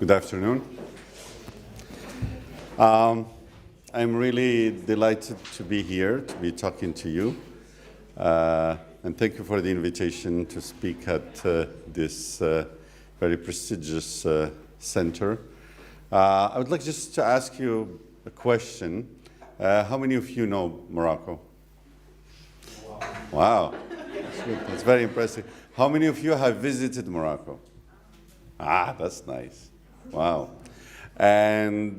Good afternoon. I'm really delighted to be here, to be talking to you. And thank you for the invitation to speak at this very prestigious center. I would like just to ask you a question. How many of you know Morocco? Wow. That's very impressive. How many of you have visited Morocco? Ah, that's nice. Wow. And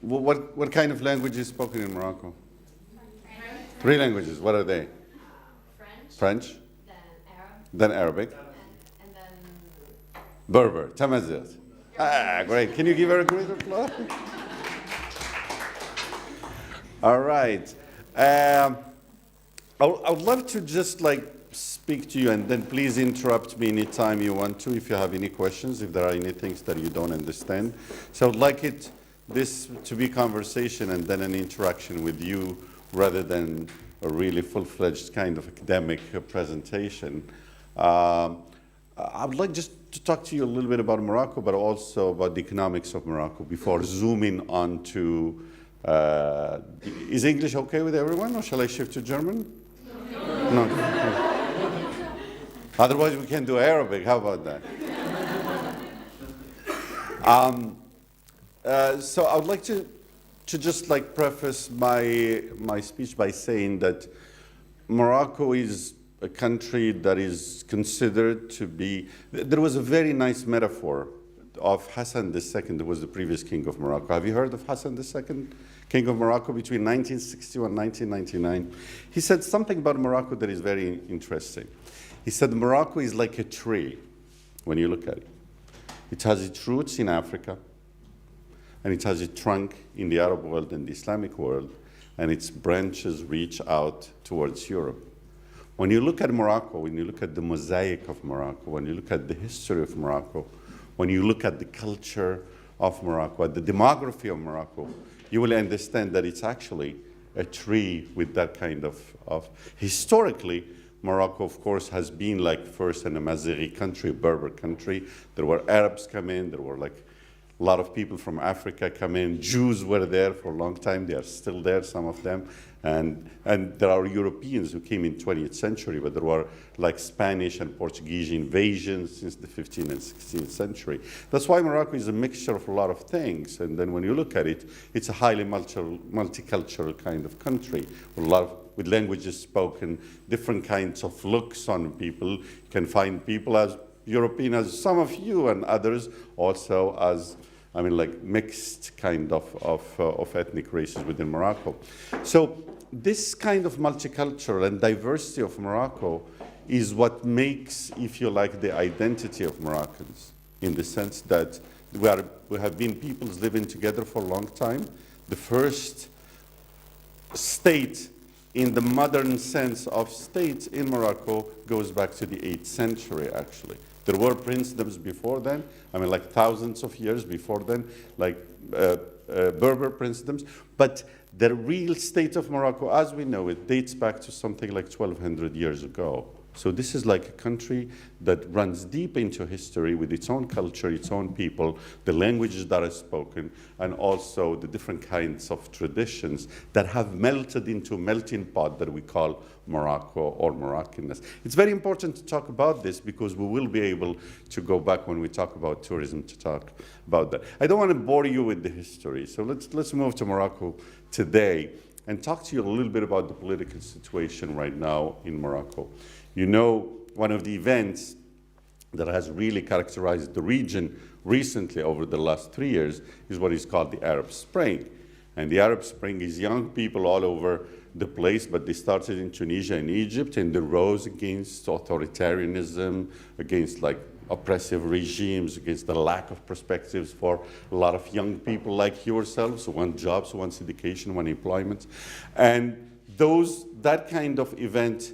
what kind of language is spoken in Morocco? French. 3 languages. What are they? French. Then Arabic. And then Berber. Tamazight. Ah, great. Can you give her a great applause? All right. I would love to just speak to you, and then please interrupt me anytime you want to if you have any questions, if there are any things that you don't understand. So I would like this to be conversation and then an interaction with you rather than a really full-fledged kind of academic presentation. I would like just to talk to you a little bit about Morocco, but also about the economics of Morocco before zooming on to, is English okay with everyone, or shall I shift to German? No. Otherwise, we can do Arabic. How about that? So I would like to just preface my speech by saying that Morocco is a country that is considered to be. There was a very nice metaphor of Hassan II, who was the previous king of Morocco. Have you heard of Hassan II, king of Morocco, between 1961 and 1999? He said something about Morocco that is very interesting. He said Morocco is like a tree when you look at it. It has its roots in Africa, and it has its trunk in the Arab world and the Islamic world, and its branches reach out towards Europe. When you look at Morocco, when you look at the mosaic of Morocco, when you look at the history of Morocco, when you look at the culture of Morocco, at the demography of Morocco, you will understand that it's actually a tree with that kind of historically, Morocco, of course, has been first an Amazighi country, a Berber country. There were Arabs come in. There were a lot of people from Africa come in. Jews were there for a long time. They are still there, some of them. And there are Europeans who came in 20th century, but there were Spanish and Portuguese invasions since the 15th and 16th century. That's why Morocco is a mixture of a lot of things. And then when you look at it, it's a highly multicultural kind of country with languages spoken, different kinds of looks on people. You can find people as European as some of you, and others also as, mixed kind of ethnic races within Morocco. So this kind of multicultural and diversity of Morocco is what makes, if you like, the identity of Moroccans, in the sense that we have been peoples living together for a long time. The first state in the modern sense of state in Morocco goes back to the 8th century, actually. There were princedoms before then, thousands of years before then, Berber princedoms. But the real state of Morocco, as we know it, dates back to something like 1,200 years ago. So this is like a country that runs deep into history with its own culture, its own people, the languages that are spoken, and also the different kinds of traditions that have melted into a melting pot that we call Morocco or Moroccanness. It's very important to talk about this because we will be able to go back when we talk about tourism to talk about that. I don't want to bore you with the history, so let's move to Morocco today and talk to you a little bit about the political situation right now in Morocco. You know, one of the events that has really characterized the region recently over the last 3 years is what is called the Arab Spring. And the Arab Spring is young people all over the place, but they started in Tunisia and Egypt, and they rose against authoritarianism, against oppressive regimes, against the lack of perspectives for a lot of young people like yourselves who want jobs, who want education, want employment. And that kind of event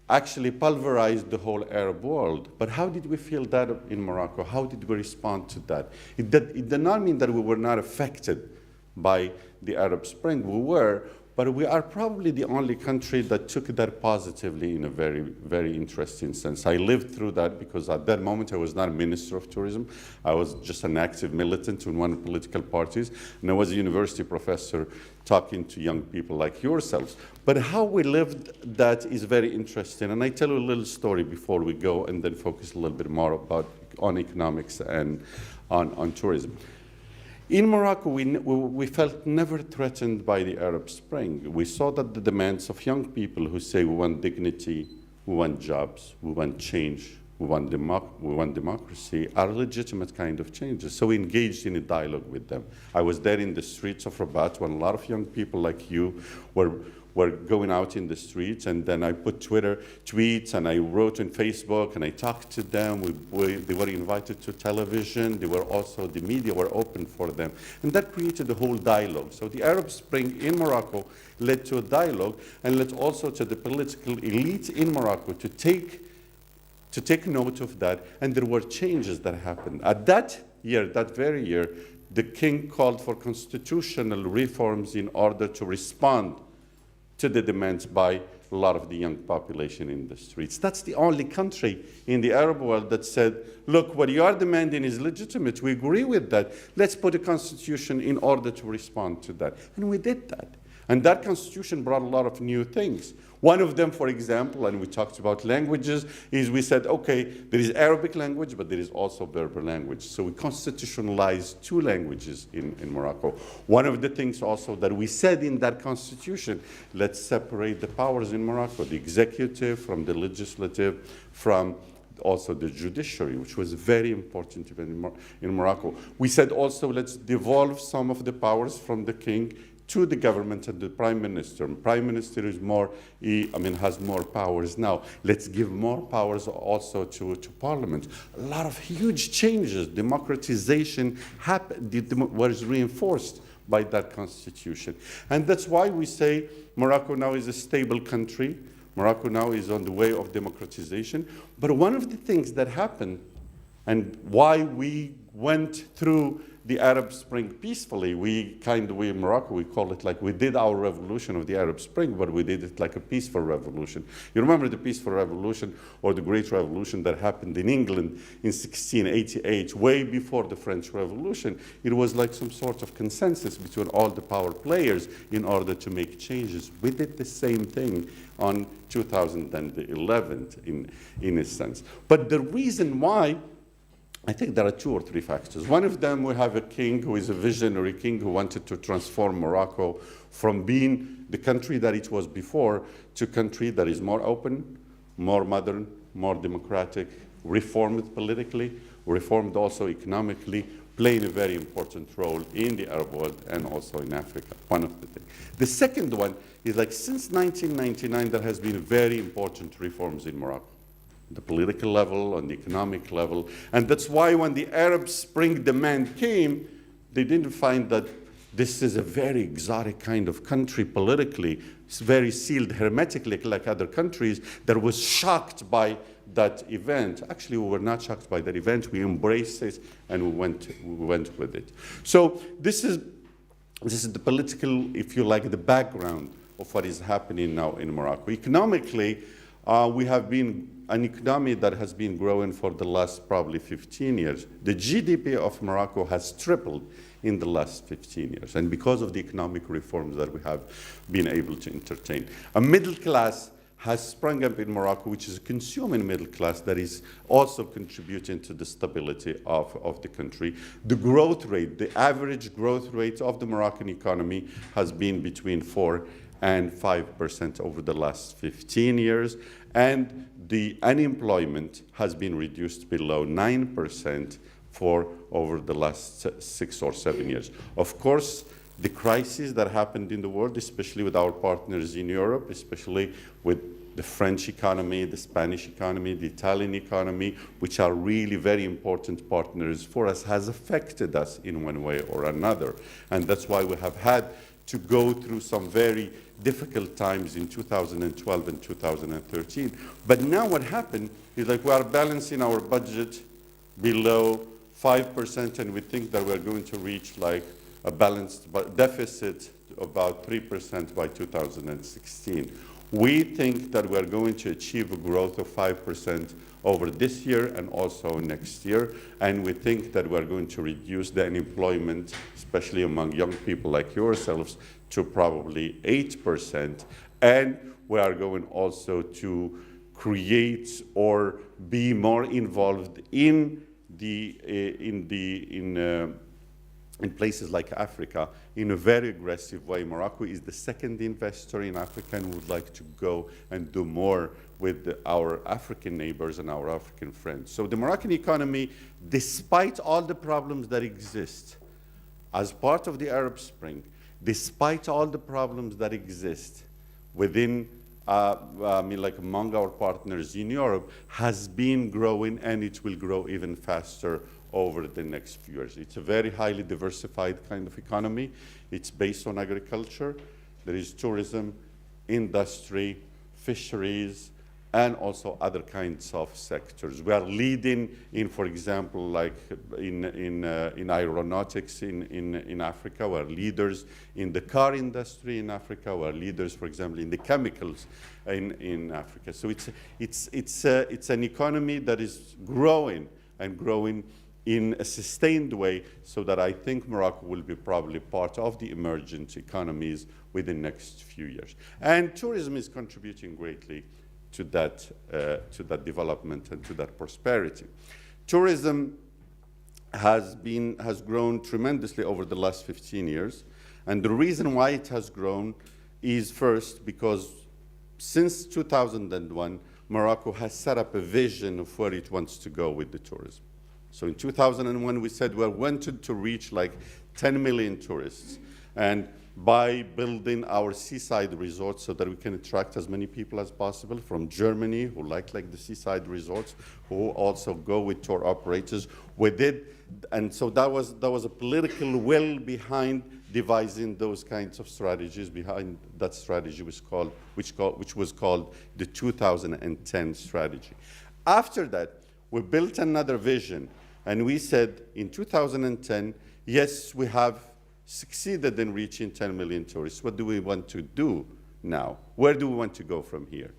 actually pulverized the whole Arab world. But how did we feel that in Morocco? How did we respond to that? It did not mean that we were not affected by the Arab Spring. We were, But we are probably the only country that took that positively in a very, very interesting sense. I lived through that because at that moment I was not a minister of tourism. I was just an active militant in one of the political parties, and I was a university professor talking to young people like yourselves. But how we lived that is very interesting, and I tell you a little story before we go and then focus a little bit more on economics and on tourism. In Morocco, we felt never threatened by the Arab Spring. We saw that the demands of young people who say we want dignity, we want jobs, we want change, we want democracy are legitimate kind of changes. So we engaged in a dialogue with them. I was there in the streets of Rabat when a lot of young people like you were going out in the streets, and then I put Twitter tweets, and I wrote on Facebook, and I talked to them. They were invited to television. They were also, the media were open for them. And that created a whole dialogue. So the Arab Spring in Morocco led to a dialogue, and led also to the political elite in Morocco to take note of that, and there were changes that happened. At that year, that very year, the king called for constitutional reforms in order to respond to the demands by a lot of the young population in the streets. That's the only country in the Arab world that said, look, what you are demanding is legitimate. We agree with that. Let's put a constitution in order to respond to that. And we did that. And that constitution brought a lot of new things. One of them, for example, and we talked about languages, is we said, okay, there is Arabic language, but there is also Berber language. So we constitutionalized 2 languages in Morocco. One of the things also that we said in that constitution, let's separate the powers in Morocco, the executive from the legislative, from also the judiciary, which was very important even in Morocco. We said also, let's devolve some of the powers from the king to the government and the prime minister. Prime minister is has more powers now. Let's give more powers also to parliament. A lot of huge changes. Democratization was reinforced by that constitution. And that's why we say Morocco now is a stable country. Morocco now is on the way of democratization. But one of the things that happened and why we went through the Arab Spring peacefully, in Morocco, we call it like we did our revolution of the Arab Spring, but we did it like a peaceful revolution. You remember the peaceful revolution or the Great Revolution that happened in England in 1688, way before the French Revolution. It was like some sort of consensus between all the power players in order to make changes. We did the same thing on 2011 in a sense. But the reason why, I think there are 2 or 3 factors. One of them, we have a king who is a visionary king who wanted to transform Morocco from being the country that it was before to a country that is more open, more modern, more democratic, reformed politically, reformed also economically, playing a very important role in the Arab world and also in Africa, one of the things. The second one is like since 1999, there has been very important reforms in Morocco. The political level, on the economic level. And that's why when the Arab Spring demand came, they didn't find that this is a very exotic kind of country politically. It's very sealed hermetically like other countries that was shocked by that event. Actually, we were not shocked by that event. We embraced it and we went with it. So this is the political, if you like, the background of what is happening now in Morocco. Economically, we have been an economy that has been growing for the last probably 15 years. The GDP of Morocco has tripled in the last 15 years, and because of the economic reforms that we have been able to entertain. A middle class has sprung up in Morocco, which is a consuming middle class that is also contributing to the stability of the country. The growth rate, the average growth rate of the Moroccan economy has been between 4 and 5% over the last 15 years, and the unemployment has been reduced below 9% for over the last 6 or 7 years. Of course, the crisis that happened in the world, especially with our partners in Europe, especially with the French economy, the Spanish economy, the Italian economy, which are really very important partners for us, has affected us in one way or another. And that's why we have had to go through some very difficult times in 2012 and 2013. But now what happened is like we are balancing our budget below 5%, and we think that we're going to reach like a balanced deficit about 3% by 2016. We think that we're going to achieve a growth of 5% over this year and also next year, and we think that we're going to reduce the unemployment, especially among young people like yourselves, to probably 8%, and we are going also to create or be more involved in places like Africa in a very aggressive way. Morocco is the second investor in Africa and would like to go and do more with our African neighbors and our African friends. So the Moroccan economy, despite all the problems that exist as part of the Arab Spring, despite all the problems that exist within like among our partners in Europe, has been growing, and it will grow even faster over the next few years. It's a very highly diversified kind of economy. It's based on agriculture. There is tourism, industry, fisheries, and also other kinds of sectors. We are leading in, for example, like in aeronautics in Africa. We're leaders in the car industry in Africa. We're leaders, for example, in the chemicals in Africa. So it's an economy that is growing and growing in a sustained way, so that I think Morocco will be probably part of the emergent economies within the next few years. And tourism is contributing greatly to that development and to that prosperity. Tourism has grown tremendously over the last 15 years. And the reason why it has grown is first because since 2001, Morocco has set up a vision of where it wants to go with the tourism. So in 2001, we said we wanted to reach like 10 million tourists, and by building our seaside resorts so that we can attract as many people as possible from Germany who like the seaside resorts, who also go with tour operators. We did, and so that was a political will behind devising those kinds of strategies. Behind that strategy which was called the 2010 strategy. After that, we built another vision. And we said in 2010, yes, we have succeeded in reaching 10 million tourists. What do we want to do now? Where do we want to go from here?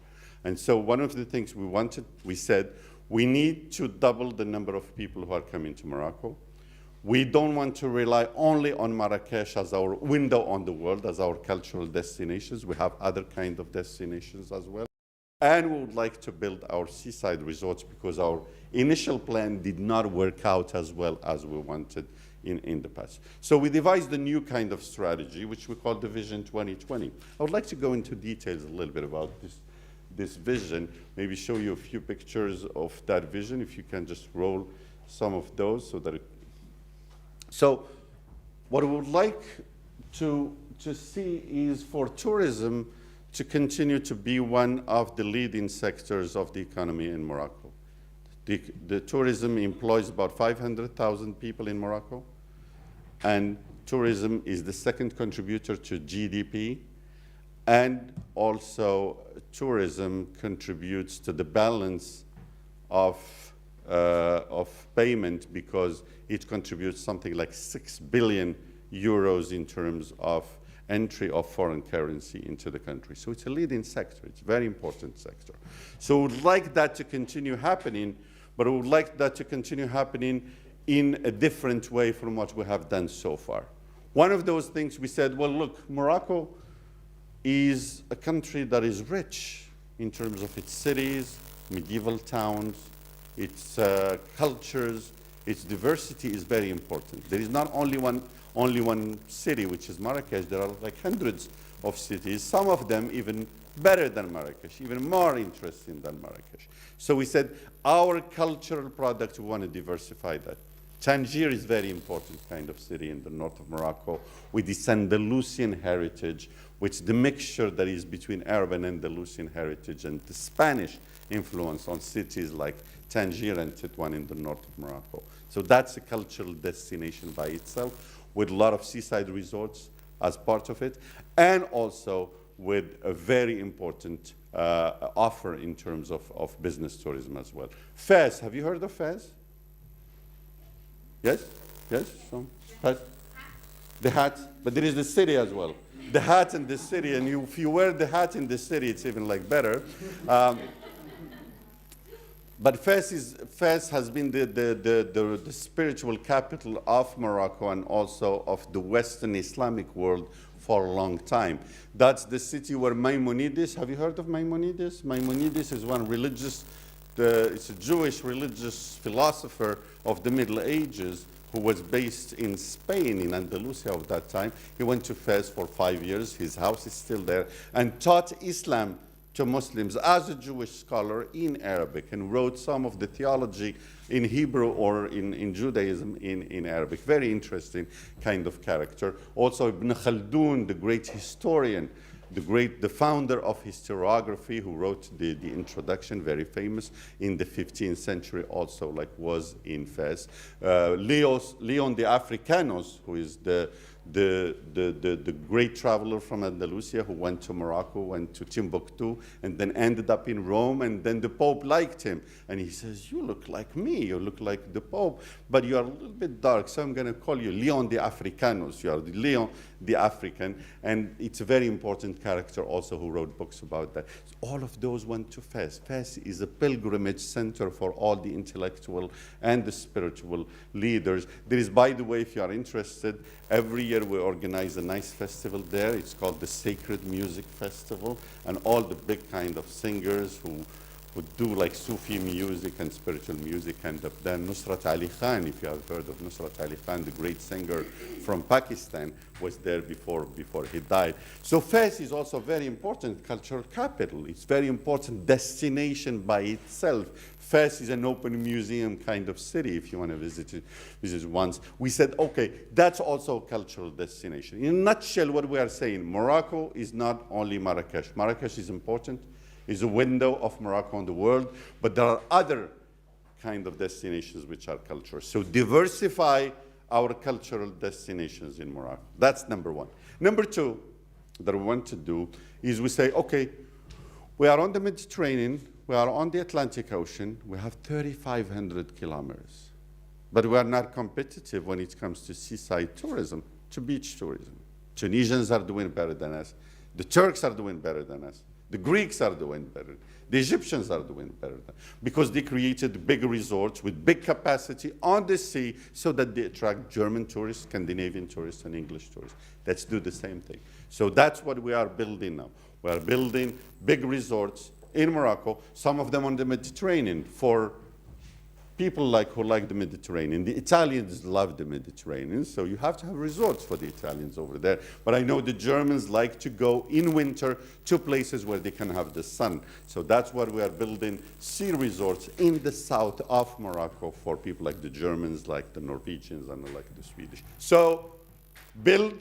And so one of the things we said, we need to double the number of people who are coming to Morocco. We don't want to rely only on Marrakesh as our window on the world, as our cultural destinations. We have other kind of destinations as well. And we would like to build our seaside resorts because our initial plan did not work out as well as we wanted in the past. So we devised a new kind of strategy, which we call the Vision 2020. I would like to go into details a little bit about this vision, maybe show you a few pictures of that vision, if you can just roll some of those so that So what we would like to see is for tourism to continue to be one of the leading sectors of the economy in Morocco. The tourism employs about 500,000 people in Morocco, and tourism is the second contributor to GDP, and also tourism contributes to the balance of payment because it contributes something like 6 billion euros in terms of entry of foreign currency into the country. So it's a leading sector. It's a very important sector. So we would like that to continue happening, but we would like that to continue happening in a different way from what we have done so far. One of those things we said, well, look, Morocco is a country that is rich in terms of its cities, medieval towns, its cultures, its diversity is very important. There is not only one city, which is Marrakesh. There are like hundreds of cities, some of them even better than Marrakesh, even more interesting than Marrakesh. So we said, our cultural product, we want to diversify that. Tangier is a very important kind of city in the north of Morocco with its Andalusian heritage, which the mixture that is between Arab and Andalusian heritage and the Spanish influence on cities like Tangier and Tétouan in the north of Morocco. So that's a cultural destination by itself, with a lot of seaside resorts as part of it, and also with a very important offer in terms of business tourism as well. Fez, have you heard of Fez? Yes? Yes? So, Fez? The hat, but there is the city as well. the hat in the city, and if you wear the hat in the city, it's even like better. But Fez has been the spiritual capital of Morocco and also of the Western Islamic world for a long time. That's the city where Maimonides, have you heard of Maimonides? Maimonides is one religious, it's a Jewish religious philosopher of the Middle Ages who was based in Spain, in Andalusia of that time. He went to Fez for 5 years. His house is still there, and taught Islam to Muslims as a Jewish scholar in Arabic, and wrote some of the theology in Hebrew or in Judaism in Arabic. Very interesting kind of character. Also Ibn Khaldun, the great historian, the founder of historiography, who wrote the introduction, very famous in the 15th century, also was in Fez. Leon the Africanos, who is the great traveler from Andalusia who went to Morocco, went to Timbuktu, and then ended up in Rome, and then the Pope liked him. And he says, you look like me, you look like the Pope, but you are a little bit dark, so I'm going to call you Leon the Africanos. You are the Leon the African. And it's a very important character also who wrote books about that. So all of those went to Fez. Fez is a pilgrimage center for all the intellectual and the spiritual leaders. There is, by the way, if you are interested, every year we organize a nice festival there. It's called the Sacred Music Festival, and all the big kind of singers who do like Sufi music and spiritual music end up there. Nusrat Ali Khan, if you have heard of Nusrat Ali Khan, the great singer from Pakistan, was there before he died. So Fez is also a very important cultural capital. It's very important destination by itself. Fez is an open museum kind of city if you want to visit once. We said, okay, that's also a cultural destination. In a nutshell, what we are saying, Morocco is not only Marrakesh. Marrakesh is important, is a window of Morocco on the world, but there are other kind of destinations which are cultural. So diversify our cultural destinations in Morocco. That's number one. Number two that we want to do is we say, okay, we are on the Mediterranean, we are on the Atlantic Ocean, we have 3,500 kilometers, but we are not competitive when it comes to seaside tourism, to beach tourism. Tunisians are doing better than us. The Turks are doing better than us. The Greeks are doing better. The Egyptians are doing better because they created big resorts with big capacity on the sea so that they attract German tourists, Scandinavian tourists, and English tourists. Let's do the same thing. So that's what we are building now. We are building big resorts in Morocco, some of them on the Mediterranean for people who like the Mediterranean. The Italians love the Mediterranean, so you have to have resorts for the Italians over there. But I know the Germans like to go in winter to places where they can have the sun. So that's what we are building, sea resorts in the south of Morocco for people like the Germans, like the Norwegians, and like the Swedish. So build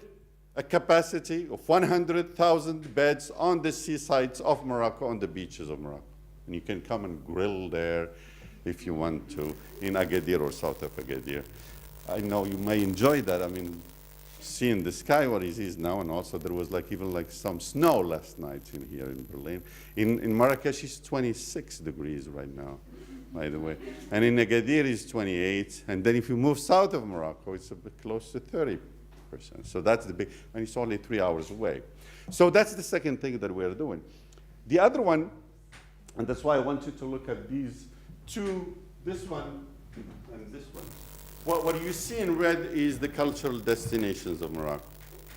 a capacity of 100,000 beds on the seasides of Morocco, on the beaches of Morocco. And you can come and grill there if you want to, in Agadir or south of Agadir. I know you may enjoy that. I mean, seeing the sky what it is now, and also there was even some snow last night in here in Berlin. In Marrakesh it's 26 degrees right now, by the way. And in Agadir it's 28. And then if you move south of Morocco, it's a bit close to 30%. So that's the big, and it's only 3 hours away. So that's the second thing that we're doing. The other one, and that's why I want you to look at these two, this one and this one. What you see in red is the cultural destinations of Morocco.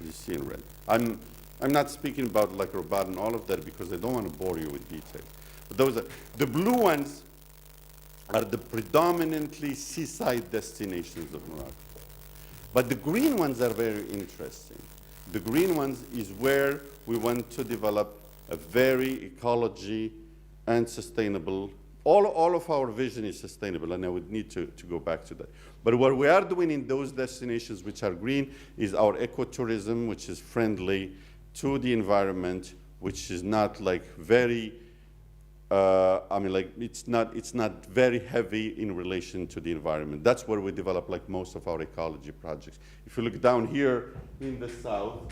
You see in red. I'm not speaking about like Rabat and all of that because I don't want to bore you with detail. But those are, the blue ones are the predominantly seaside destinations of Morocco. But the green ones are very interesting. The green ones is where we want to develop a very ecology and sustainable. All of our vision is sustainable, and I would need to go back to that. But what we are doing in those destinations which are green is our ecotourism, which is friendly to the environment, which is not very, it's not very heavy in relation to the environment. That's where we develop most of our ecology projects. If you look down here in the south,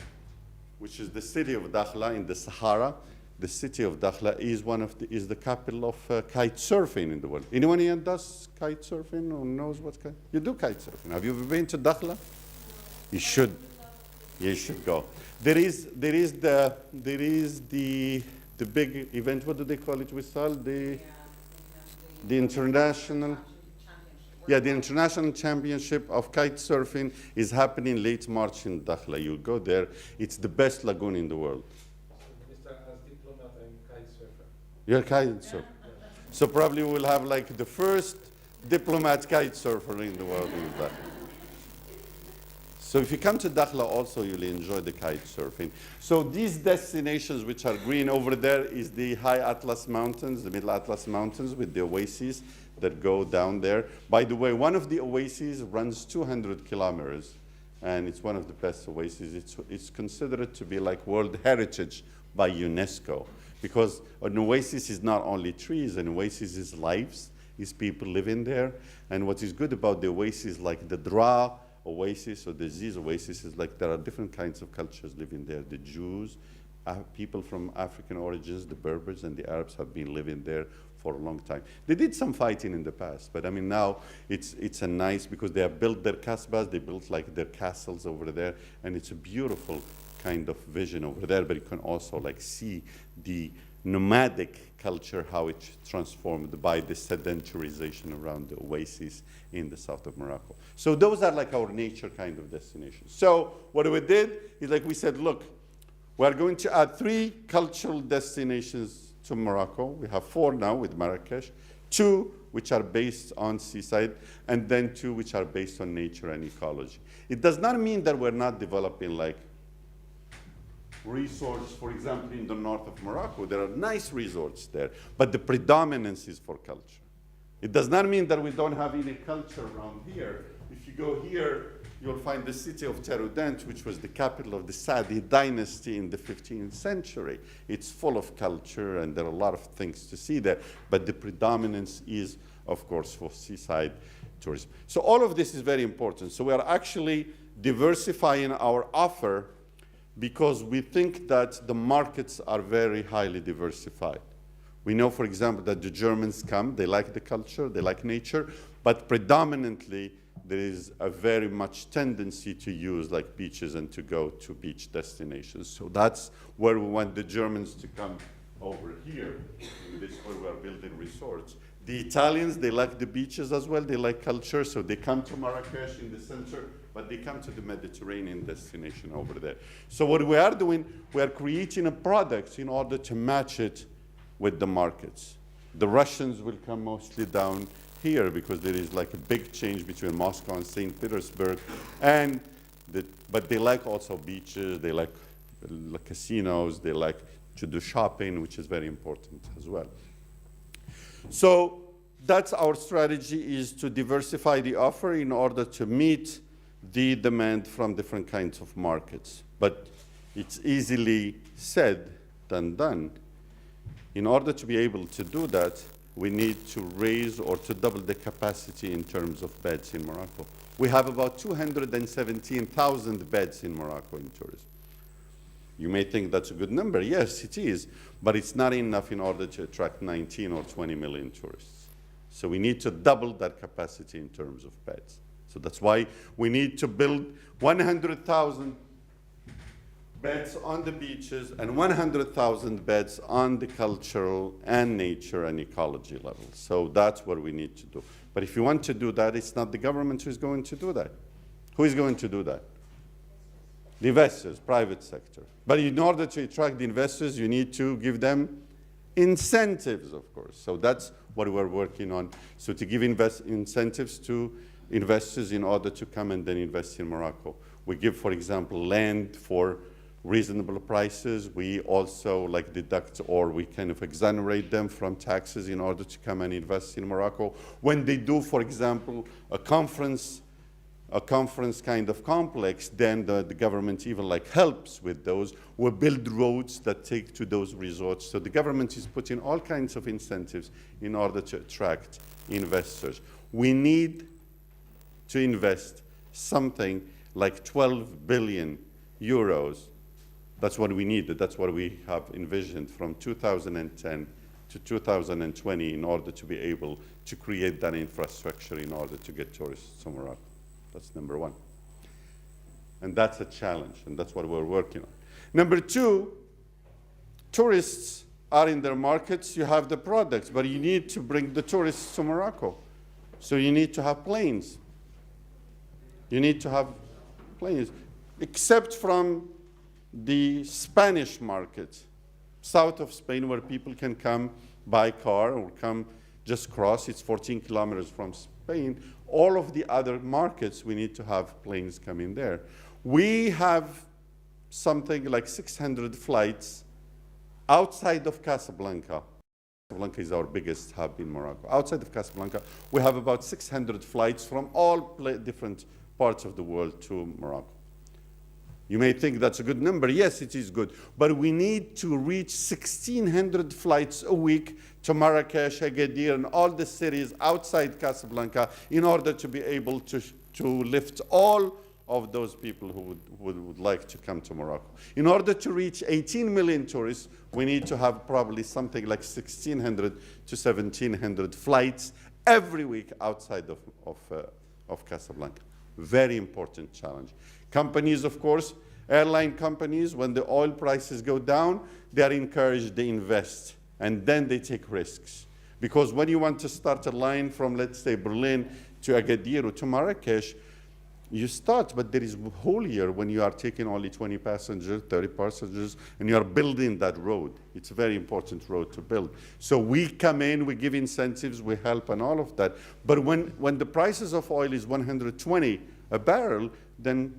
which is the city of Dakhla in the Sahara, the city of Dakhla is the capital of kite surfing in the world. Anyone here does kite surfing or knows what's kite? You do kite surfing. Have you ever been to Dakhla? You should. You should go. There is the big event. What do they call it, Wissal? The international. Yeah, the International Championship of Kite Surfing is happening late March in Dakhla. You go there. It's the best lagoon in the world. Mr. As diplomat, I'm kite surfer. You're a kite surfer. So probably we'll have like the first diplomat kite surfer in the world in Dakhla. So if you come to Dakhla also, you'll enjoy the kite surfing. So these destinations which are green over there is the high Atlas Mountains, the Middle Atlas Mountains with the oases that go down there. By the way, one of the oases runs 200 kilometers, and it's one of the best oases. It's considered to be like World Heritage by UNESCO, because an oasis is not only trees, an oasis is lives, is people living there. And what is good about the oasis, like the Dra oasis or the Ziz oasis, is like there are different kinds of cultures living there. The Jews, people from African origins, the Berbers and the Arabs have been living there for a long time. They did some fighting in the past, but I mean now it's a nice, because they have built their kasbahs, they built like their castles over there, and it's a beautiful kind of vision over there, but you can also like see the nomadic culture, how it transformed by the sedentarization around the oasis in the south of Morocco. So those are like our nature kind of destinations. So what we did is like we said, look, we're going to add 3 cultural destinations to Morocco. We have 4 now with Marrakesh, 2 which are based on seaside, and then 2 which are based on nature and ecology. It does not mean that we're not developing like resorts, for example, in the north of Morocco. There are nice resorts there, but the predominance is for culture. It does not mean that we don't have any culture around here. If you go here, you'll find the city of Terudent, which was the capital of the Saadi dynasty in the 15th century. It's full of culture, and there are a lot of things to see there, but the predominance is, of course, for seaside tourism. So all of this is very important. So we are actually diversifying our offer because we think that the markets are very highly diversified. We know, for example, that the Germans come, they like the culture, they like nature, but predominantly there is a very much tendency to use like beaches and to go to beach destinations. So that's where we want the Germans to come over here. This is where we're building resorts. The Italians, they like the beaches as well, they like culture, so they come to Marrakesh in the center, but they come to the Mediterranean destination over there. So what we are doing, we are creating a product in order to match it with the markets. The Russians will come mostly down here because there is like a big change between Moscow and St. Petersburg, but they like also beaches, they like casinos, they like to do shopping, which is very important as well. So that's our strategy, is to diversify the offer in order to meet the demand from different kinds of markets. But it's easily said than done. In order to be able to do that, we need to raise or to double the capacity in terms of beds in Morocco. We have about 217,000 beds in Morocco in tourism. You may think that's a good number. Yes, it is, but it's not enough in order to attract 19 or 20 million tourists. So we need to double that capacity in terms of beds. So that's why we need to build 100,000 beds on the beaches and 100,000 beds on the cultural and nature and ecology level. So that's what we need to do. But if you want to do that, it's not the government who is going to do that. Who is going to do that? The investors, private sector. But in order to attract the investors, you need to give them incentives, of course. So that's what we're working on. So to give incentives to investors in order to come and then invest in Morocco. We give, for example, land for reasonable prices. We also like deduct, or we kind of exonerate them from taxes in order to come and invest in Morocco. When they do, for example, a conference kind of complex, then the government even like helps with those. We build roads that take to those resorts. So the government is putting all kinds of incentives in order to attract investors. We need to invest something like 12 billion euros. That's what we need. That's what we have envisioned from 2010 to 2020 in order to be able to create that infrastructure in order to get tourists to Morocco. That's number one. And that's a challenge, and that's what we're working on. Number two, tourists are in their markets, you have the products, but you need to bring the tourists to Morocco. So you need to have planes. You need to have planes, except from the Spanish market, south of Spain, where people can come by car or come just cross. It's 14 kilometers from Spain. All of the other markets, we need to have planes coming there. We have something like 600 flights outside of Casablanca. Casablanca is our biggest hub in Morocco. Outside of Casablanca, we have about 600 flights from all different parts of the world to Morocco. You may think that's a good number. Yes, it is good. But we need to reach 1,600 flights a week to Marrakesh, Agadir, and all the cities outside Casablanca in order to be able to lift all of those people who would like to come to Morocco. In order to reach 18 million tourists, we need to have probably something like 1,600 to 1,700 flights every week outside of Casablanca. Very important challenge. Companies, of course, airline companies, when the oil prices go down, they are encouraged to invest, and then they take risks. Because when you want to start a line from, let's say, Berlin to Agadir or to Marrakesh, you start, but there is a whole year when you are taking only 20 passengers, 30 passengers, and you are building that road. It's a very important road to build. So we come in, we give incentives, we help, and all of that. But when the prices of oil is 120 a barrel, then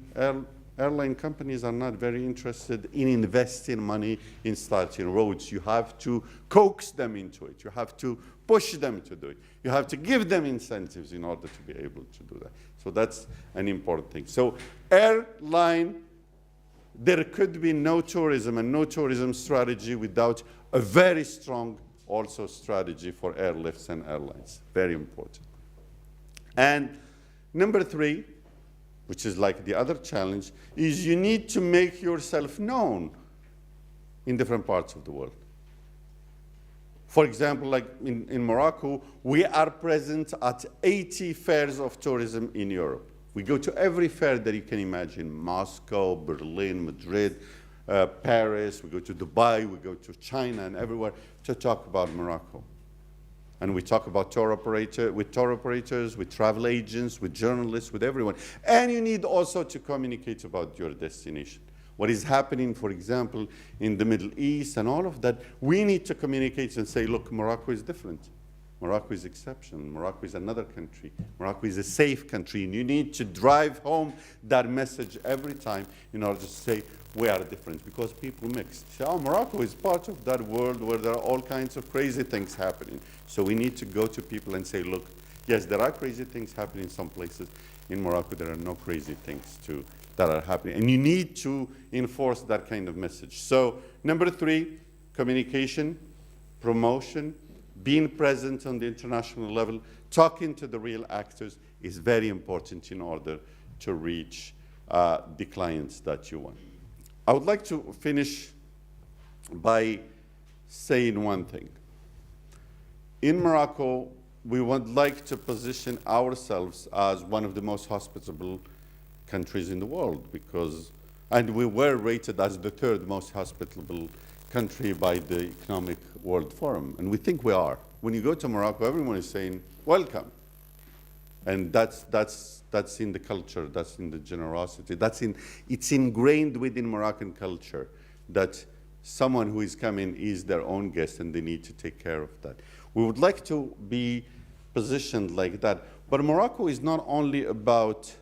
airline companies are not very interested in investing money in starting roads. You have to coax them into it. You have to push them to do it. You have to give them incentives in order to be able to do that. So that's an important thing. So airline, there could be no tourism and no tourism strategy without a very strong also strategy for airlifts and airlines. Very important. And number three, which is like the other challenge, is you need to make yourself known in different parts of the world. For example, like in Morocco, we are present at 80 fairs of tourism in Europe. We go to every fair that you can imagine: Moscow, Berlin, Madrid, Paris, we go to Dubai, we go to China and everywhere to talk about Morocco. And we talk about tour operators, with travel agents, with journalists, with everyone. And you need also to communicate about your destination. What is happening, for example, in the Middle East and all of that, we need to communicate and say, look, Morocco is different. Morocco is exceptional. Morocco is another country. Morocco is a safe country. And you need to drive home that message every time in order to say, we are different, because people mix. So Morocco is part of that world where there are all kinds of crazy things happening. So we need to go to people and say, look, yes, there are crazy things happening in some places. In Morocco, there are no crazy things that are happening. And you need to enforce that kind of message. So number three, communication, promotion, being present on the international level, talking to the real actors is very important in order to reach the clients that you want. I would like to finish by saying one thing. In Morocco, we would like to position ourselves as one of the most hospitable countries in the world, and we were rated as the third most hospitable country by the Economic World Forum, and we think we are. When you go to Morocco, everyone is saying, welcome. And that's in the culture, that's in the generosity, it's ingrained within Moroccan culture that someone who is coming is their own guest and they need to take care of that. We would like to be positioned like that. But Morocco is not only about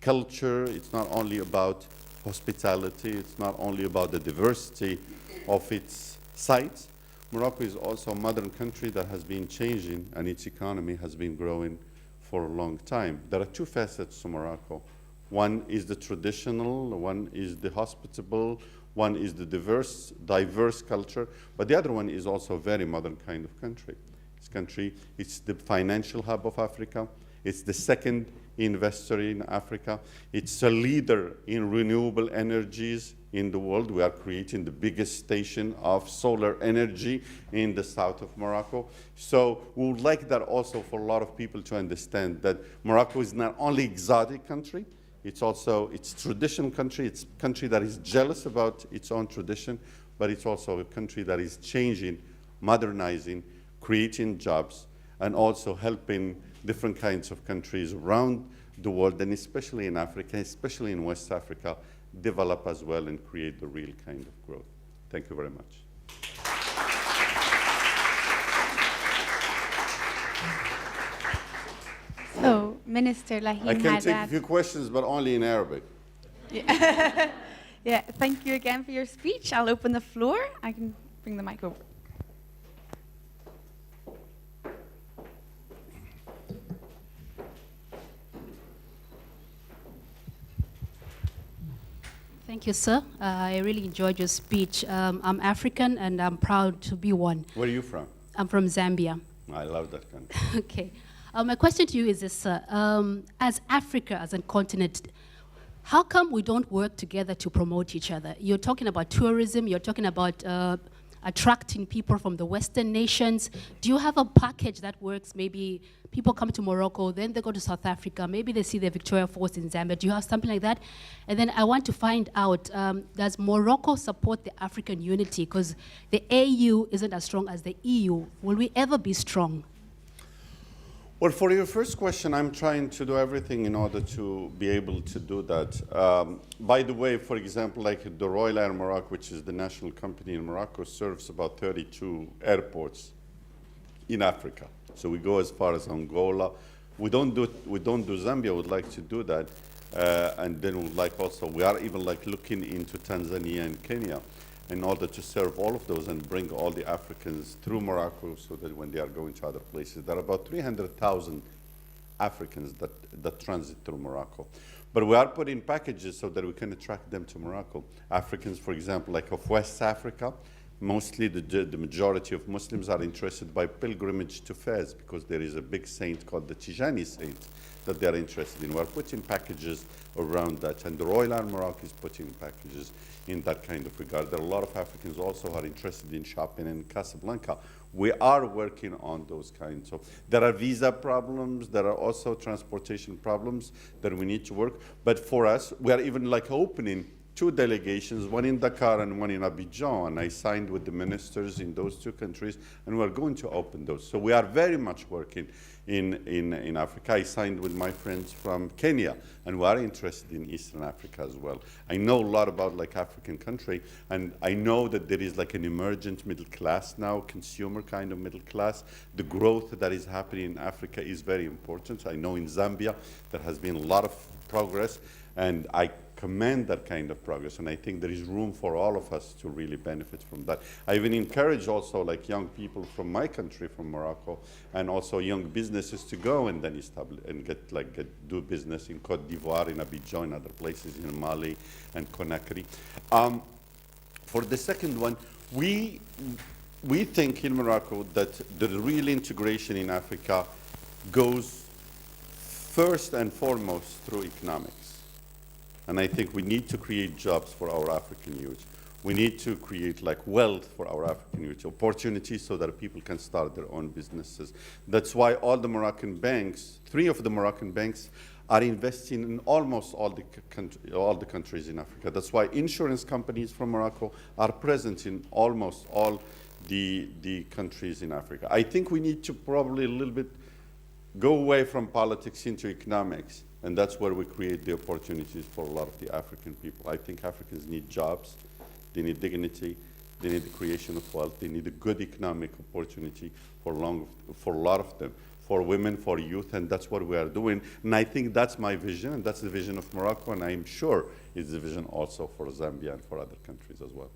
culture, it's not only about hospitality, it's not only about the diversity of its sites. Morocco is also a modern country that has been changing, and its economy has been growing for a long time. There are two facets to Morocco. One is the traditional, one is the hospitable, one is the diverse culture, but the other one is also a very modern kind of country. It's the financial hub of Africa. It's the second investor in Africa. It's a leader in renewable energies in the world. We are creating the biggest station of solar energy in the south of Morocco. So we would like that also for a lot of people to understand that Morocco is not only an exotic country, It's also, it's traditional country. It's a country that is jealous about its own tradition, but it's also a country that is changing, modernizing, creating jobs, and also helping different kinds of countries around the world, and especially in Africa, especially in West Africa, develop as well and create the real kind of growth. Thank you very much. So, Minister I Lahcen can take a Haddad. few questions, but only in Arabic. Yeah, thank you again for your speech. I'll open the floor. I can bring the mic over. Thank you, sir. I really enjoyed your speech. I'm African and I'm proud to be one. Where are you from? I'm from Zambia. I love that country. Okay. My question to you is this, sir. As Africa, as a continent, how come we don't work together to promote each other? You're talking about tourism, you're talking about attracting people from the Western nations. Do you have a package that works? Maybe people come to Morocco, then they go to South Africa, maybe they see the Victoria Falls in Zambia. Do you have something like that? And then I want to find out, does Morocco support the African unity? Because the AU isn't as strong as the EU. Will we ever be strong? Well, for your first question, I'm trying to do everything in order to be able to do that. By the way, for example, like the Royal Air Morocco, which is the national company in Morocco, serves about 32 airports in Africa. So we go as far as Angola. We don't do Zambia. We'd like to do that, and then we'd like also, we are even like looking into Tanzania and Kenya in order to serve all of those and bring all the Africans through Morocco so that when they are going to other places, there are about 300,000 Africans that transit through Morocco. But we are putting packages so that we can attract them to Morocco. Africans, for example, like of West Africa, mostly the majority of Muslims are interested by pilgrimage to Fez because there is a big saint called the Tijani saint that they are interested in. We're putting packages around that, and the Royal Air Morocco is putting packages in that kind of regard. There are a lot of Africans also who are interested in shopping in Casablanca. We are working on those kinds of, there are visa problems, there are also transportation problems that we need to work, but for us, we are even like opening 2 delegations, one in Dakar and one in Abidjan, and I signed with the ministers in those 2 countries, and we're going to open those. So we are very much working in Africa. I signed with my friends from Kenya, and we are interested in Eastern Africa as well. I know a lot about like African country, and I know that there is like an emergent middle class now, consumer kind of middle class. The growth that is happening in Africa is very important. I know in Zambia there has been a lot of progress, and I commend that kind of progress, and I think there is room for all of us to really benefit from that. I even encourage also like young people from my country, from Morocco, and also young businesses to go and then establish and do business in Cote d'Ivoire, in Abidjan, and other places in Mali and Conakry. For the second one, we think in Morocco that the real integration in Africa goes first and foremost through economics. And I think we need to create jobs for our African youth. We need to create like wealth for our African youth, opportunities so that people can start their own businesses. That's why all the Moroccan banks, 3 of the Moroccan banks, are investing in almost all the countries in Africa. That's why insurance companies from Morocco are present in almost all the countries in Africa. I think we need to probably a little bit go away from politics into economics. And that's where we create the opportunities for a lot of the African people. I think Africans need jobs, they need dignity, they need the creation of wealth, they need a good economic opportunity for a lot of them, for women, for youth, and that's what we are doing. And I think that's my vision, and that's the vision of Morocco, and I'm sure it's the vision also for Zambia and for other countries as well.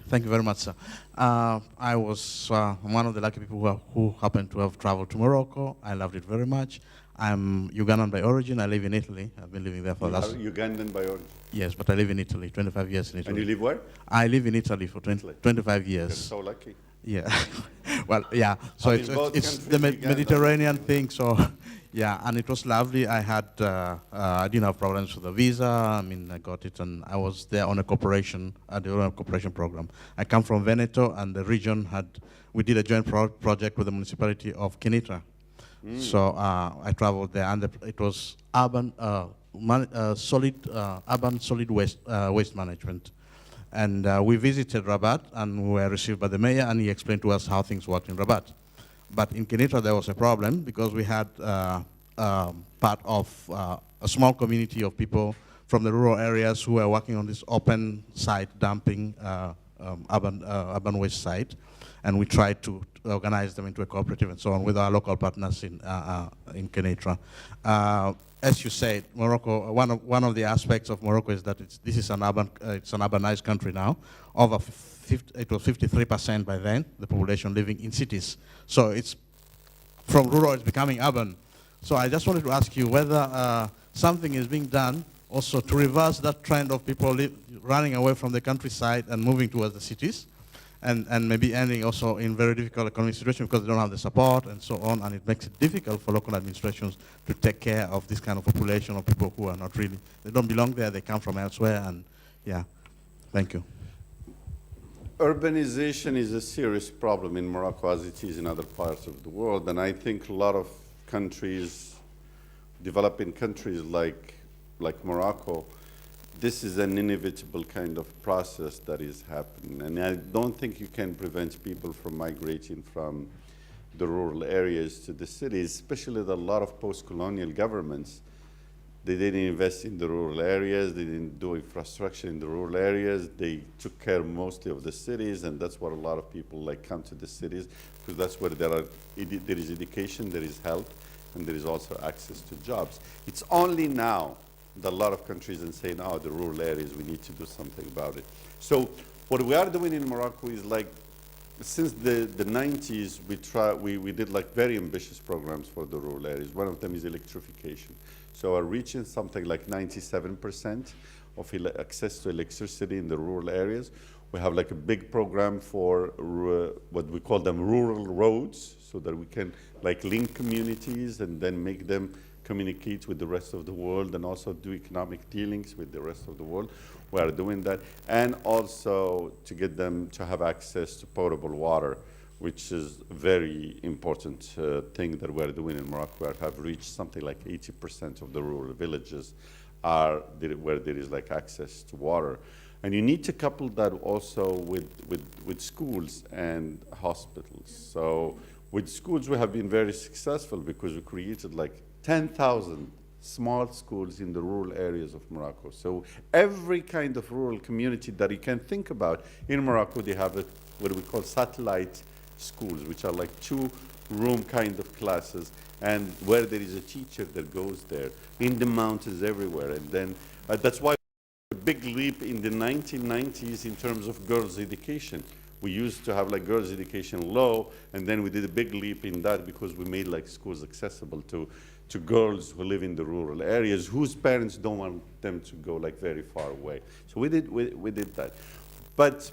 Thank you very much, sir. I was one of the lucky people who happened to have traveled to Morocco. I loved it very much. I'm Ugandan by origin. I live in Italy. I've been living there for the last... You are Ugandan by origin? Yes, but I live in Italy, 25 years in Italy. And you live where? I live in Italy for 25 years. You're so lucky. Yeah. Well, yeah. So I mean, both it's the countries began Mediterranean thing. So, yeah, and it was lovely. I didn't have problems with the visa. I mean, I got it, and I was there on a cooperation, program. I come from Veneto, and the region we did a joint project with the municipality of Kenitra. So I traveled there, and it was urban, urban solid waste management. And we visited Rabat, and we were received by the mayor, and he explained to us how things worked in Rabat. But in Kenitra, there was a problem because we had part of a small community of people from the rural areas who were working on this open site dumping urban waste site, and we tried to organize them into a cooperative and so on with our local partners in Kenitra. As you said, Morocco. One of the aspects of Morocco is that this is an urbanized country now. It was 53% by then, the population living in cities. So it's from rural, it's becoming urban. So I just wanted to ask you whether something is being done also to reverse that trend of people running away from the countryside and moving towards the cities, and maybe ending also in very difficult economic situations because they don't have the support and so on, and it makes it difficult for local administrations to take care of this kind of population of people who are not really, they don't belong there, they come from elsewhere, and yeah, thank you. Urbanization is a serious problem in Morocco as it is in other parts of the world, and I think a lot of countries, developing countries like Morocco, this is an inevitable kind of process that is happening. And I don't think you can prevent people from migrating from the rural areas to the cities, especially that a lot of post-colonial governments, they didn't invest in the rural areas, they didn't do infrastructure in the rural areas, they took care mostly of the cities, and that's what a lot of people come to the cities, because that's where there is education, there is health, and there is also access to jobs. It's only now that a lot of countries are saying, oh, the rural areas, we need to do something about it. So what we are doing in Morocco is since the 90s, we did very ambitious programs for the rural areas. One of them is electrification. So we're reaching something like 97% of access to electricity in the rural areas. We have a big program for what we call them rural roads, so that we can link communities and then make them communicate with the rest of the world and also do economic dealings with the rest of the world. We are doing that. And also to get them to have access to potable water, which is a very important thing that we're doing in Morocco. We have reached something like 80% of the rural villages where there is access to water. And you need to couple that also with schools and hospitals. So with schools, we have been very successful because we created 10,000 small schools in the rural areas of Morocco. So every kind of rural community that you can think about in Morocco, they have what we call satellite schools, which are 2-room kind of classes, and where there is a teacher that goes there, in the mountains everywhere. And then that's why a big leap in the 1990s in terms of girls' education. We used to have girls' education low, and then we did a big leap in that because we made schools accessible to girls who live in the rural areas whose parents don't want them to go very far away. So we did that. But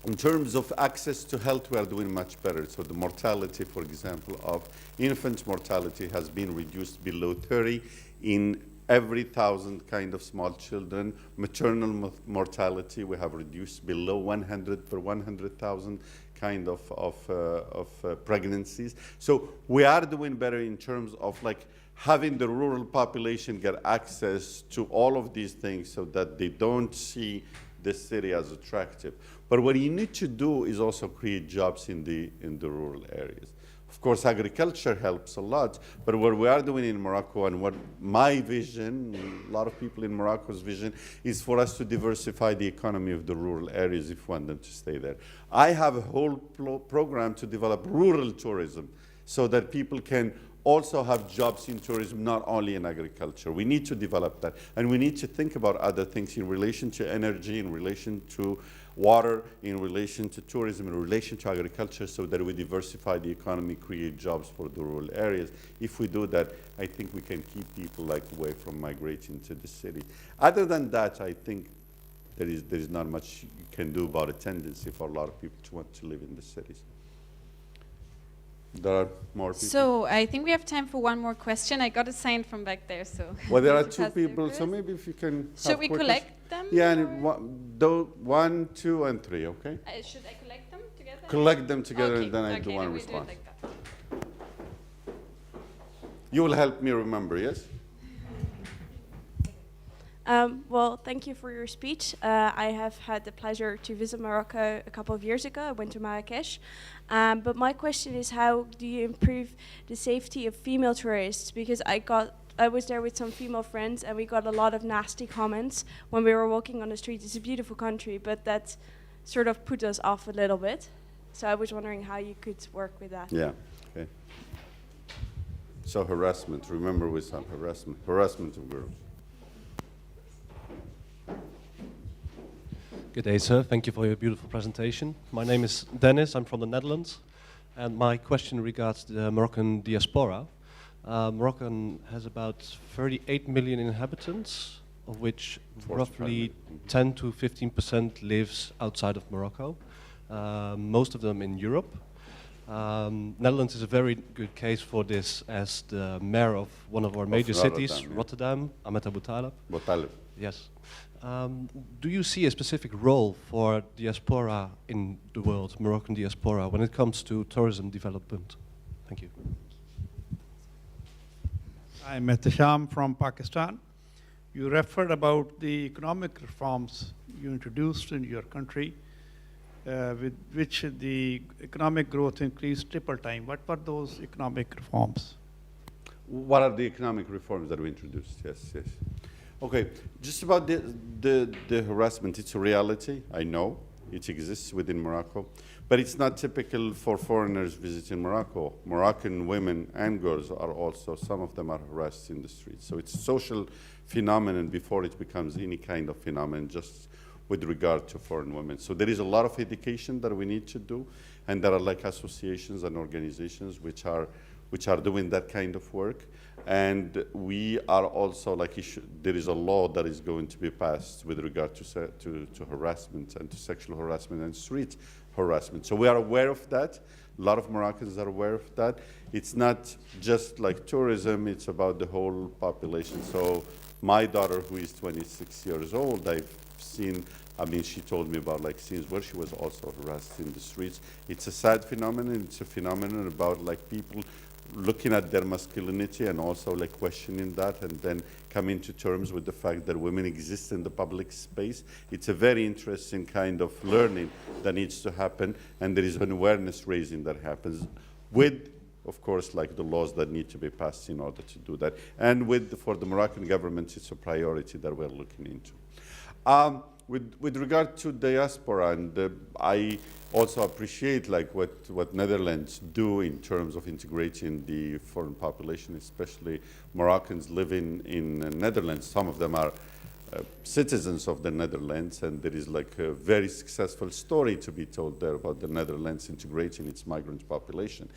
in terms of access to health, we are doing much better. So the mortality, for example, of infant mortality has been reduced below 30 in every 1,000 kind of small children. Maternal mortality we have reduced below 100 per 100,000 kind of pregnancies. So we are doing better in terms of having the rural population get access to all of these things so that they don't see the city as attractive. But what you need to do is also create jobs in the rural areas. Of course, agriculture helps a lot, but what we are doing in Morocco and what my vision, a lot of people in Morocco's vision, is for us to diversify the economy of the rural areas if we want them to stay there. I have a whole program to develop rural tourism so that people can also have jobs in tourism, not only in agriculture. We need to develop that, and we need to think about other things in relation to energy, in relation to water, in relation to tourism, in relation to agriculture, so that we diversify the economy, create jobs for the rural areas. If we do that, I think we can keep people away from migrating to the city. Other than that, I think there is not much you can do about a tendency for a lot of people to want to live in the cities. There are more people. So I think we have time for one more question. I got a sign from back there, so. Well, there are to two pass there people, so first. maybe if you can. Should have we quick collect them? Yeah, or- and one, two, and three, okay? Should I collect them together? Collect them together Okay, and then I okay, do one then we do it response. like that. You will help me remember, yes? Well, thank you for your speech. I have had the pleasure to visit Morocco a couple of years ago. I went to Marrakesh. But my question is, how do you improve the safety of female tourists? Because I was there with some female friends, and we got a lot of nasty comments when we were walking on the street. It's a beautiful country, but that sort of put us off a little bit. So I was wondering how you could work with that. Yeah, okay. So harassment, remember with some harassment of girls. Good day, sir. Thank you for your beautiful presentation. My name is Dennis. I'm from the Netherlands. And my question regards the Moroccan diaspora. Morocco has about 38 million inhabitants, of which 45 roughly million. 10 to 15% lives outside of Morocco, most of them in Europe. Netherlands is a very good case for this, as the mayor of one of our major cities, Rotterdam, yeah. Rotterdam, Ahmed Abu Talib. Botalib. Yes. Do you see a specific role for diaspora in the world, Moroccan diaspora, when it comes to tourism development? Thank you. I'm Ehtisham from Pakistan. You referred about the economic reforms you introduced in your country, with which the economic growth increased triple time. What were those economic reforms? What are the economic reforms that we introduced? Yes, yes. Okay, just about the harassment, it's a reality, I know. It exists within Morocco, but it's not typical for foreigners visiting Morocco. Moroccan women and girls are also, some of them are harassed in the streets. So it's a social phenomenon before it becomes any kind of phenomenon, just with regard to foreign women. So there is a lot of education that we need to do, and there are like associations and organizations which are doing that kind of work. And we are also like, there is a law that is going to be passed with regard to harassment and to sexual harassment and street harassment. So we are aware of that. A lot of Moroccans are aware of that. It's not just like tourism, it's about the whole population. So my daughter, who is 26 years old, I've seen, I mean, she told me about like scenes where she was also harassed in the streets. It's a sad phenomenon. It's a phenomenon about like people looking at their masculinity and also like questioning that, and then coming to terms with the fact that women exist in the public space. It's a very interesting kind of learning that needs to happen, and there is an awareness raising that happens with, of course, like the laws that need to be passed in order to do that. And for the Moroccan government, it's a priority that we're looking into. With regard to diaspora, and I also appreciate like what Netherlands do in terms of integrating the foreign population, especially Moroccans living in Netherlands. Some of them are citizens of the Netherlands, and there is like a very successful story to be told there about the Netherlands integrating its migrant population.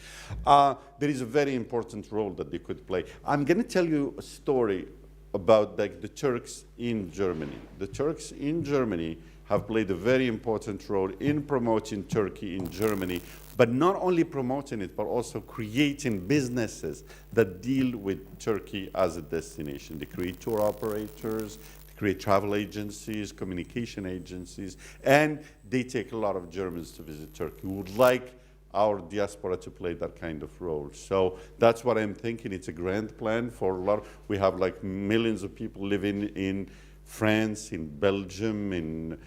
There is a very important role that they could play. I'm going to tell you a story about like the Turks in Germany. The Turks in Germany have played a very important role in promoting Turkey in Germany, but not only promoting it, but also creating businesses that deal with Turkey as a destination. They create tour operators, they create travel agencies, communication agencies, and they take a lot of Germans to visit Turkey. We would like our diaspora to play that kind of role. So that's what I'm thinking. It's a grand plan for a lot. We have like millions of people living in France, in Belgium, in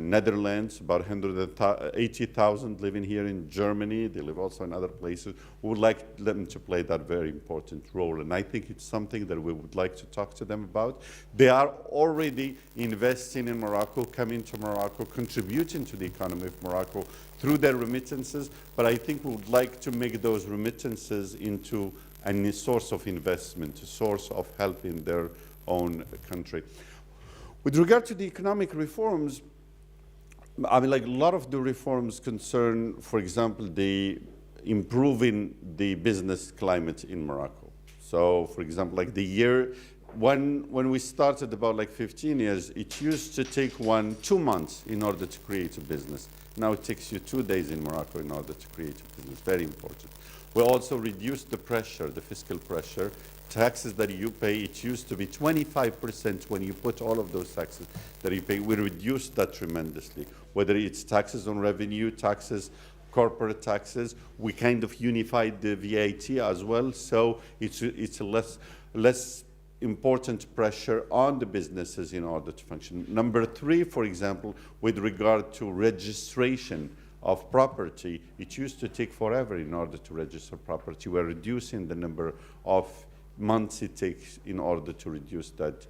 Netherlands, about 180,000 living here in Germany. They live also in other places. We would like them to play that very important role, and I think it's something that we would like to talk to them about. They are already investing in Morocco, coming to Morocco, contributing to the economy of Morocco through their remittances, but I think we would like to make those remittances into a source of investment, a source of help in their own country. With regard to the economic reforms, I mean, like a lot of the reforms concern, for example, the improving the business climate in Morocco. So, for example, like the year, when we started about like 15 years, it used to take 2 months in order to create a business. Now it takes you 2 days in Morocco in order to create a business. Very important. We also reduced the pressure, the fiscal pressure. Taxes that you pay, it used to be 25% when you put all of those taxes that you pay. We reduced that tremendously. Whether it's taxes on revenue, taxes, corporate taxes, we kind of unified the VAT as well. So it's a less important pressure on the businesses in order to function. Number three, for example, with regard to registration of property, it used to take forever in order to register property. We're reducing the number of months it takes in order to reduce that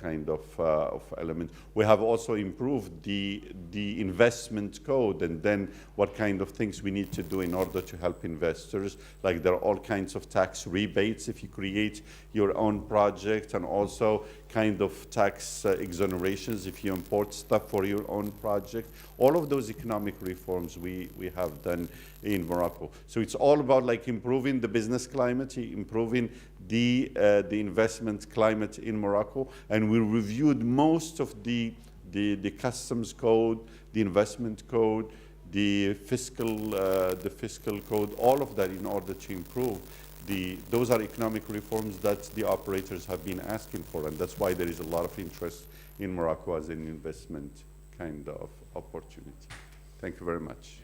kind of element. We have also improved the investment code, and then what kind of things we need to do in order to help investors. Like there are all kinds of tax rebates if you create your own project, and also kind of tax exonerations if you import stuff for your own project. All of those economic reforms we have done in Morocco. So it's all about like improving the business climate, improving the investment climate in Morocco, and we reviewed most of the customs code, the investment code, the fiscal code, all of that in order to improve. Those are economic reforms that the operators have been asking for, and that's why there is a lot of interest in Morocco as an investment kind of opportunity. Thank you very much.